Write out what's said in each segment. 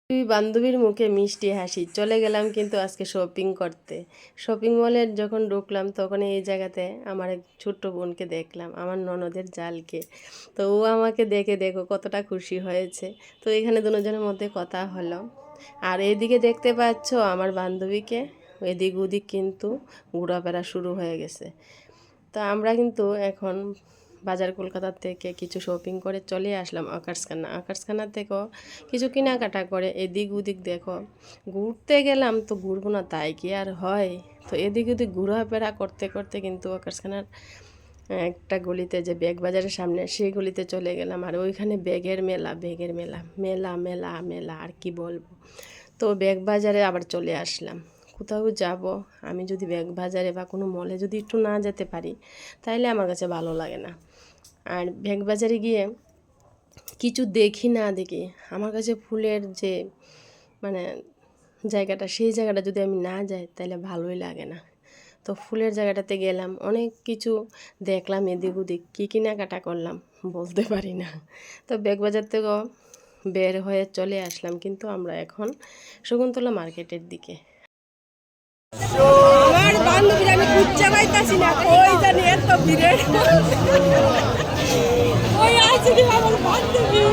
দুই বান্ধবীর মুখে মিষ্টি হাসি। চলে গেলাম কিন্তু আজকে শপিং করতে। শপিং মলে যখন ঢুকলাম তখন এই জায়গাতে আমার এক ছোট্ট বোনকে দেখলাম, আমার ননদের জালকে। তো ও আমাকে দেখে দেখো কতটা খুশি হয়েছে। তো এখানে দুজনের মধ্যে কথা হলো। আর এদিকে দেখতে পাচ্ছ আমার বান্ধবীকে, এদিক ওদিক কিন্তু ঘোরাফেরা শুরু হয়ে গেছে। তো আমরা কিন্তু এখন বাজার কলকাতা থেকে কিছু শপিং করে চলে আসলাম আকাশখানা থেকেও কিছু কেনাকাটা করে এদিক ওদিক দেখো ঘুরতে গেলাম। তো ঘুরবো না তাই কি আর হয়? তো এদিক ওদিক ঘোরাফেরা করতে করতে কিন্তু আকাশখানার একটা গলিতে, যে ব্যাগ বাজারের সামনে, সেই গলিতে চলে গেলাম। আর ওইখানে ব্যাগের মেলা, ব্যাগের মেলা, মেলা মেলা মেলা আর কি বলবো। তো ব্যাগ বাজারে আবার চলে আসলাম। কোথাও যাব আমি যদি ব্যাগ বাজারে বা কোনো মলে যদি একটু না যেতে পারি তাইলে আমার কাছে ভালো লাগে না। আর ব্যাগ বাজারে গিয়ে কিছু দেখি না দেখি আমার কাছে ফুলের যে মানে জায়গাটা, সেই জায়গাটা যদি আমি না যাই তাহলে ভালোই লাগে না। তো ফুলের জায়গাটাতে গেলাম, অনেক কিছু দেখলাম, এদিক ওদিক কী কেনাকাটা করলাম বলতে পারি না। তো ব্যাগ বাজার থেকেও বের হয়ে চলে আসলাম কিন্তু আমরা এখন শকুন্তলা মার্কেটের দিকে। আমার বান্ধবীর আমি খুঁজতে পাইতাছি না, কই জানি এত ভিড়ে। ওই আছে কি আমার বান্ধবী?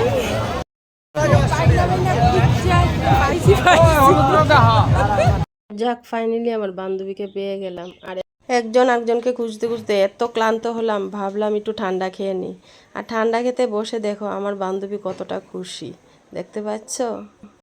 যাক, ফাইনালি আমার বান্ধবীকে পেয়ে গেলাম। আর একজন একজনকে খুঁজতে খুঁজতে এত ক্লান্ত হলাম, ভাবলাম একটু ঠান্ডা খেয়ে নিই। আর ঠান্ডা খেতে বসে দেখো আমার বান্ধবী কতটা খুশি, দেখতে পাচ্ছ।